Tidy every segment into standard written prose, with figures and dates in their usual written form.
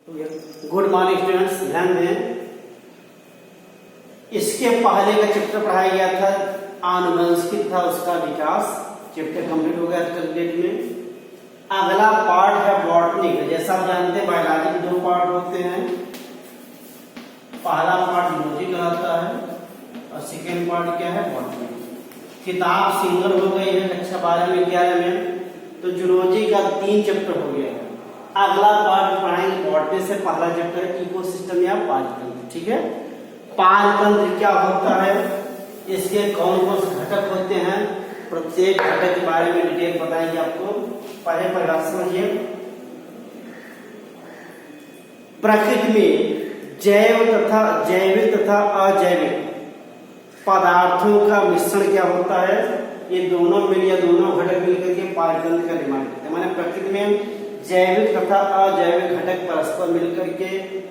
Good morning students, ध्यान दें। इसके पहले का चैप्टर पढ़ाया गया था आनुवंशिक था, उसका विकास चैप्टर कंप्लीट हो गया कल डेट में। अगला पार्ट है बॉटनी का। जैसा आप जानते हैं बायोलॉजी के दो पार्ट होते हैं। पहला पार्ट जूलॉजी कहलाता है और सेकेंड पार्ट क्या है, बॉटनी। किताब सिंगल हो गई है कक्षा 12 में 11 में, तो जूलॉजी का 3 चैप्टर हो गया है। अगला पार्ट पढ़ाएंगे बॉटनी से। पहला चैप्टर है इकोसिस्टम या पाचतंत्र। ठीक है, पाचतंत्र क्या होता है, इसके कौन कौन से घटक होते हैं, प्रत्येक घटक के बारे में डिटेल बताएंगे आपको। पहले परिभाषा समझिए। प्रकृति में जैविक तथा अजैविक पदार्थों का मिश्रण क्या होता है, ये दोनों घटक मिलकर के पाचतंत्र का निर्माण करते हैं। माने प्रकृति में जैविक तथा अजैविक घटक परस्पर मिलकर के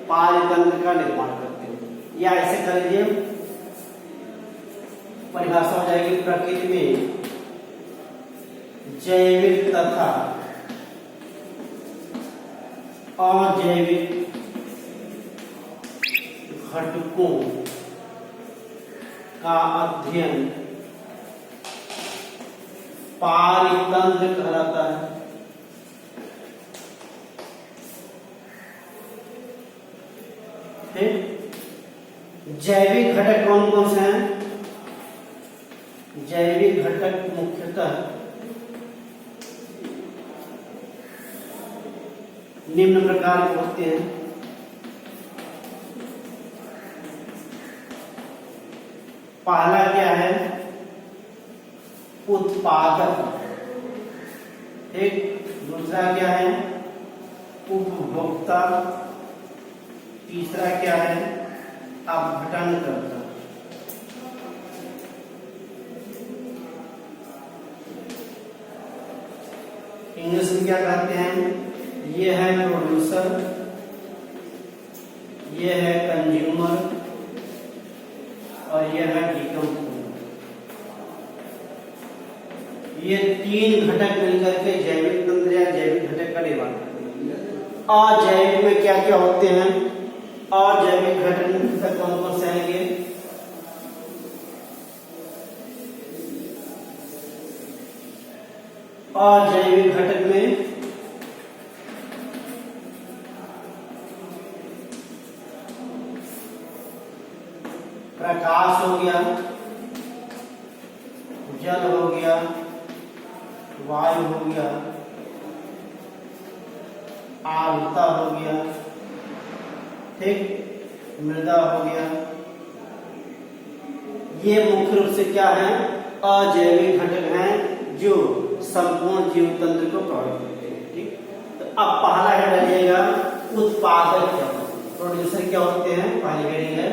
पाचतंत्र का निर्माण करते हैं। या ऐसे कर लीजिए, परिभाषा हो जाएगी प्रकृति में जैविक तथा अजैविक घटकों का अध्ययन पाचतंत्र कहलाता है। जैविक घटक कौन कौन से हैं? जैविक घटक मुख्यतः निम्न प्रकार के होते हैं। पहला क्या है, उत्पादक। एक दूसरा क्या है, उपभोक्ता। तीसरा क्या है, अपघटन करता। इंग्लिश में क्या कहते हैं, ये है प्रोड्यूसर, ये है कंज्यूमर और ये है डिकम्पोजर। ये 3 घटक मिलकर के जैविक तंत्र या जैविक घटक का निर्माण करते हैं। अजैविक में क्या क्या होते हैं, अजैविक घटक मुख्यतः कौन कौन से आएंगे, अजैविक घटक में प्रकाश हो गया, जल हो गया, वायु हो गया, आर्द्रता हो गया, ठीक, मृदा हो गया। ये मुख्य रूप से क्या है, अजैविक घटक हैं जो संपूर्ण जीव तंत्र को प्रभावित करते हैं। ठीक, तो अब पहला है रहिएगा उत्पादक। प्रोड्यूसर क्या होते हैं, पहली हेडिंग है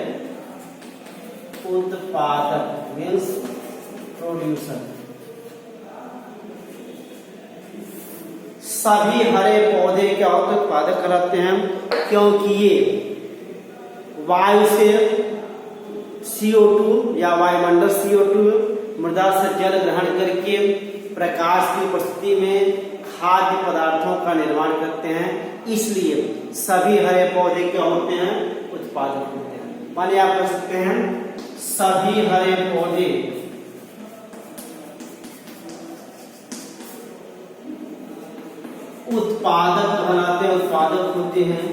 उत्पादक मीन्स प्रोड्यूसर। सभी हरे पौधे क्या होते हैं, उत्पादक कहलाते हैं, क्योंकि ये वायु से CO2 या वायुमंडल CO2, मृदा से जल ग्रहण करके प्रकाश की उपस्थिति में खाद्य पदार्थों का निर्माण करते हैं। इसलिए सभी हरे पौधे क्या होते हैं, उत्पादक होते हैं। मानिए आप कह सकते हैं सभी हरे पौधे उत्पादक कहलाते हैं, उत्पादक होते हैं,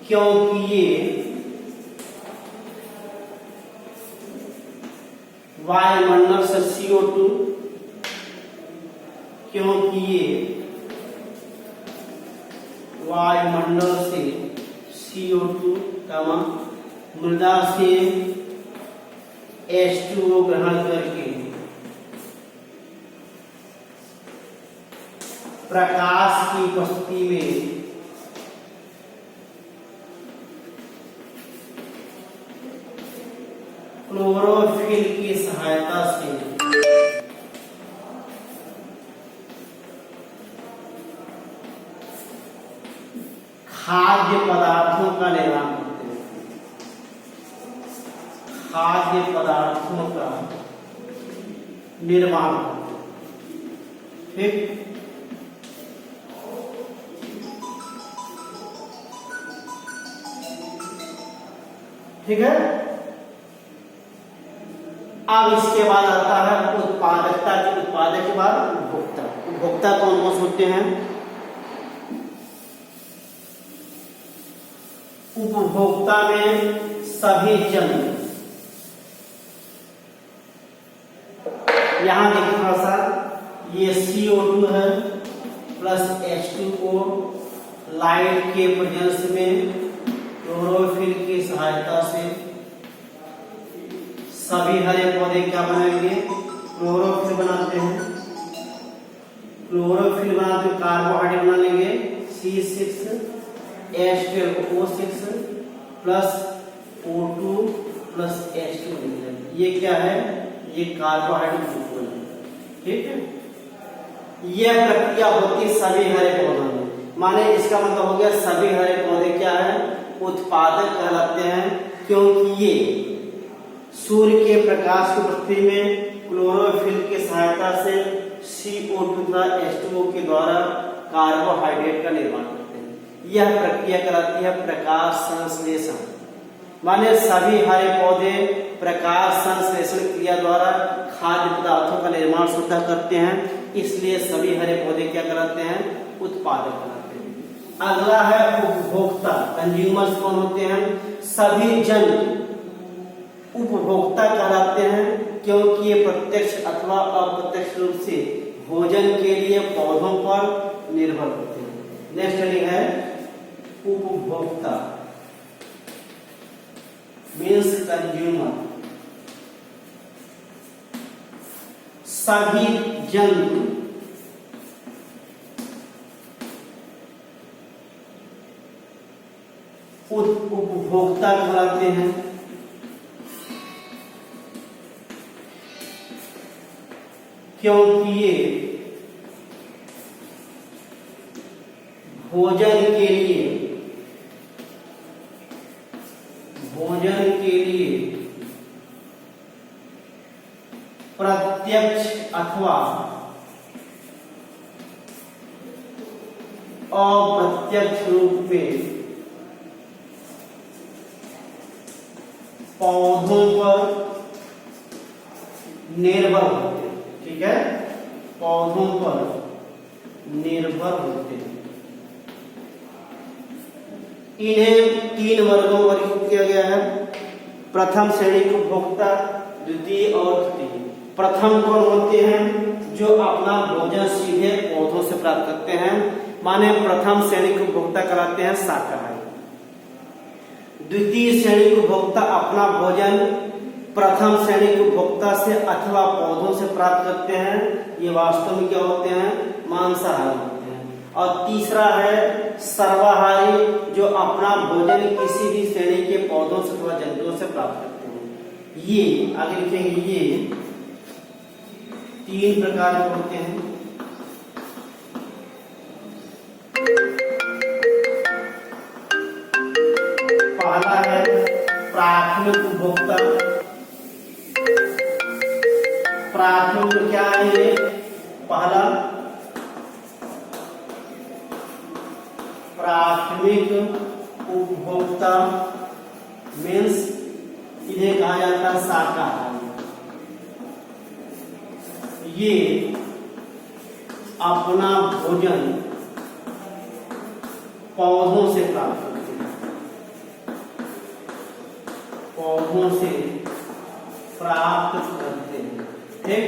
क्योंकि ये वायुमंडल से CO2, क्योंकि ये वायुमंडल से CO2 मृदा से H2O ग्रहण करके प्रकाश की उपस्थिति में क्लोरोफिल की सहायता से खाद्य पदार्थों का निर्माण करते हैं। खाद्य पदार्थों का निर्माण करते हैं। ठीक, ठीक है। अब इसके बाद आता है उत्पादकता की, उत्पादक के बाद उपभोक्ता। उपभोक्ता कौन कौन होते हैं? उपभोक्ता में सभी जन, यहां देखिए थोड़ा सा, ये CO2 है प्लस H2O, लाइट के प्रेजेंस में क्लोरोफिल की सहायता से सभी हरे पौधे क्या बनाएंगे? क्लोरोफिल बनाते हैं। क्लोरोफिल बनाते कार्बोहाइड्रेट बना लेंगे C6H12O6 plus O2 plus H2। ये क्या है? ये कार्बोहाइड्रेट ग्लूकोज है, ठीक है। यह प्रक्रिया होती सभी हरे पौधों में, माने इसका मतलब हो गया सभी हरे पौधे क्या है? उत्पादक कहलाते हैं, क्योंकि ये सूर्य के प्रकाश की उपस्थिति में क्लोरोफिल की सहायता से CO2 तथा H2O के द्वारा कार्बोहाइड्रेट का निर्माण करते हैं। यह प्रक्रिया कहलाती है प्रकाश संश्लेषण, माने सभी हरे पौधे प्रकाश संश्लेषण क्रिया द्वारा खाद्य पदार्थों का निर्माण स्वतः करते हैं, इसलिए सभी हरे पौधे क्या कहलाते हैं? उत्पादक कहलाते हैं। अगला है उपभोक्ता। कंज्यूमर्स कौन होते हैं? सभी जन उपभोक्ता कहलाते हैं, क्योंकि ये प्रत्यक्ष अथवा अप्रत्यक्ष रूप से भोजन के लिए पौधों पर निर्भर होते हैं। नेक्स्ट हेडिंग है उपभोक्ता मीन्स कंज्यूमर। सभी जन उपभोक्ता कहलाते हैं, क्योंकि ये भोजन के लिए प्रत्यक्ष अथवा अप्रत्यक्ष रूप में पौधों पर निर्भर होते हैं, ठीक है। पौधों पर निर्भर होते हैं। इन्हें 3 वर्गों में वर्गीकृत किया गया है। प्रथम श्रेणी के उपभोक्ता, द्वितीय और तृतीय। प्रथम कौन होते हैं? जो अपना भोजन सीधे पौधों से प्राप्त करते हैं, माने प्रथम श्रेणी के उपभोक्ता कहलाते हैं शाकाहारी। द्वितीय श्रेणी के उपभोक्ता अपना भोजन प्रथम श्रेणी के उपभोक्ता से अथवा पौधों से प्राप्त करते हैं, ये वास्तव में क्या होते हैं? मांसाहारी होते हैं। और तीसरा है सर्वाहारी, जो अपना भोजन किसी भी श्रेणी के पौधों से अथवा जंतुओं से प्राप्त करते हैं। ये आगे लिखेंगे, ये 3 प्रकार के होते हैं। पहला है प्राथमिक उपभोक्ता। प्राथमिक क्या है? ये पहला प्राथमिक उपभोक्ता मीन्स इन्हें कहा जाता है शाकाहारी। ये अपना भोजन पौधों से प्राप्त करते हैं, पौधों से प्राप्त करते हैं, ठीक।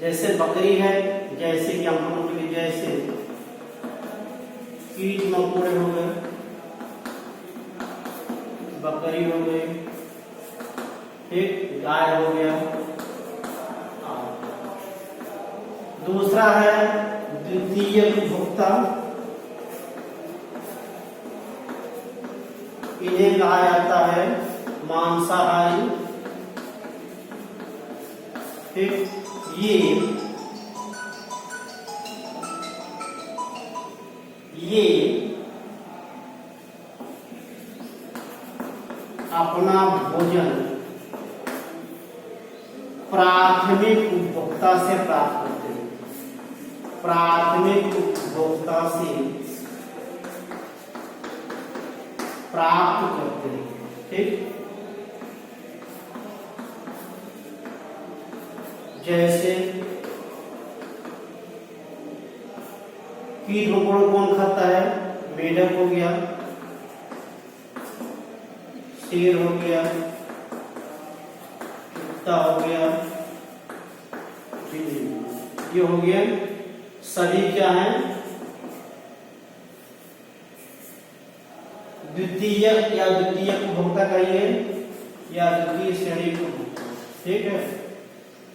जैसे बकरी है, जैसे कि हम जैसे कीट मकोड़े हो गए, बकरी हो गई, ठीक, गाय हो गया। दूसरा है द्वितीय उपभोक्ता। इन्हें कहा जाता है मांसाहारी, ठीक। ये अपना भोजन प्राथमिक उपभोक्ता से प्राप्त करते हैं, प्राथमिक उपभोक्ता से प्राप्त करते हैं, ठीक। जैसे कीट मकोड़ा कौन खाता है? मेढक हो गया, शेर हो गया, कुत्ता हो गया, ये हो गया। सभी क्या है? द्वितीय या द्वितीय उपभोक्ता कहिए या द्वितीय श्रेणी को, ठीक है।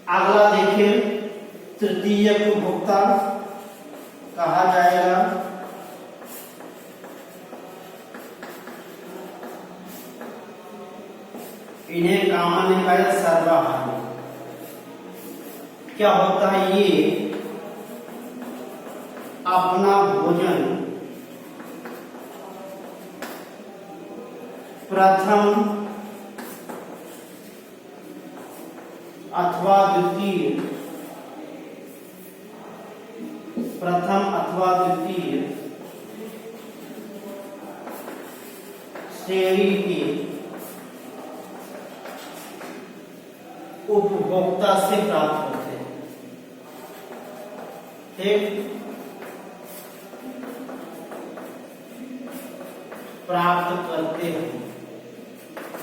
अगला देखिए, तृतीय उपभोक्ता कहा जाएगा इन्हें कहा जाएगा सर्वाहारी। क्या होता है? ये अपना भोजन प्रथम अथवा द्वितीय श्रेणी के उपभोक्ता से प्राप्त होते हैं, ठीक। प्राप्त करते हैं।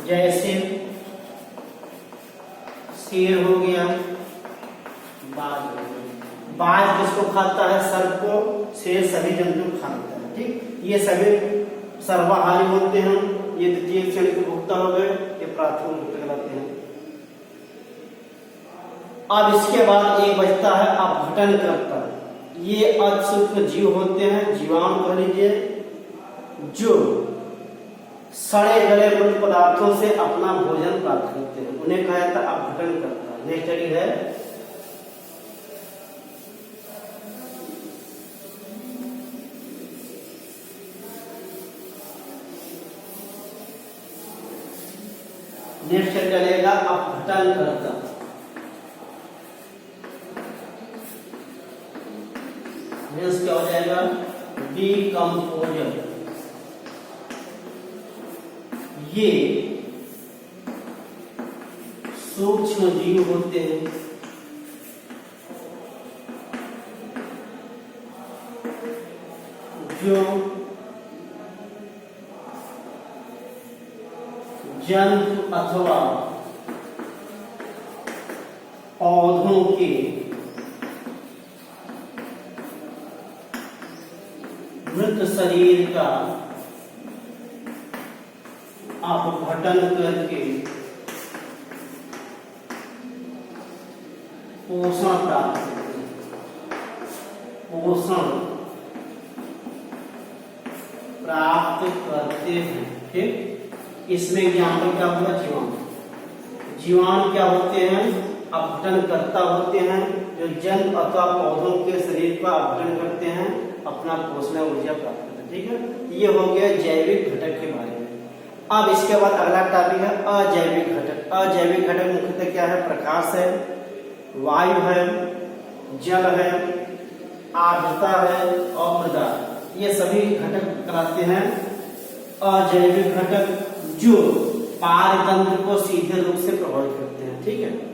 जैसे शेर हो गया, बाज हो गया। बाज किसको खाता है? सर्प को। शेर सभी जंतु खाता है, ठीक। ये सभी सर्वाहारी होते हैं। ये द्वितीय श्रेणी के उपभोक्ता हो गए, ये प्राथमिक उपभोक्ता कहलाते हैं। अब इसके बाद एक बचता है अपघटनकर्ता। ये असूक्ष्म जीव होते हैं, जीवाणु कह लीजिए, जो सड़े गले मृत पदार्थों से अपना भोजन प्राप्त करते हैं, उन्हें कहा जाता है अपघटनकर्ता। नेक्स्ट है नेक्स्ट चलेगा अपघटनकर्ता। क्या हो जाएगा? डीकम्पोजर। ये सूक्ष्म जीव होते हैं जो जंतु अथवा पौधों के मृत शरीर का अपघटन करके पोषण प्राप्त करते हैं, ठीक। इसमें एग्जाम्पल क्या हुआ? जीवाणु। जीवाणु क्या होते हैं? अपघटनकर्ता होते हैं, जो जंतु अथवा पौधों के शरीर का अपघटन करते हैं, अपना पोषण ऊर्जा प्राप्त करते हैं, ठीक है। ये हो गया जैविक घटक के बारे में। अब इसके बाद अगला टॉपिक है अजैविक घटक। अजैविक घटक मुख्यतः क्या है? प्रकाश है, वायु है, जल है, आर्द्रता है और मृदा। ये सभी घटक कहलाते हैं अजैविक घटक, जो पारतंत्र को सीधे रूप से प्रभावित करते हैं, ठीक है।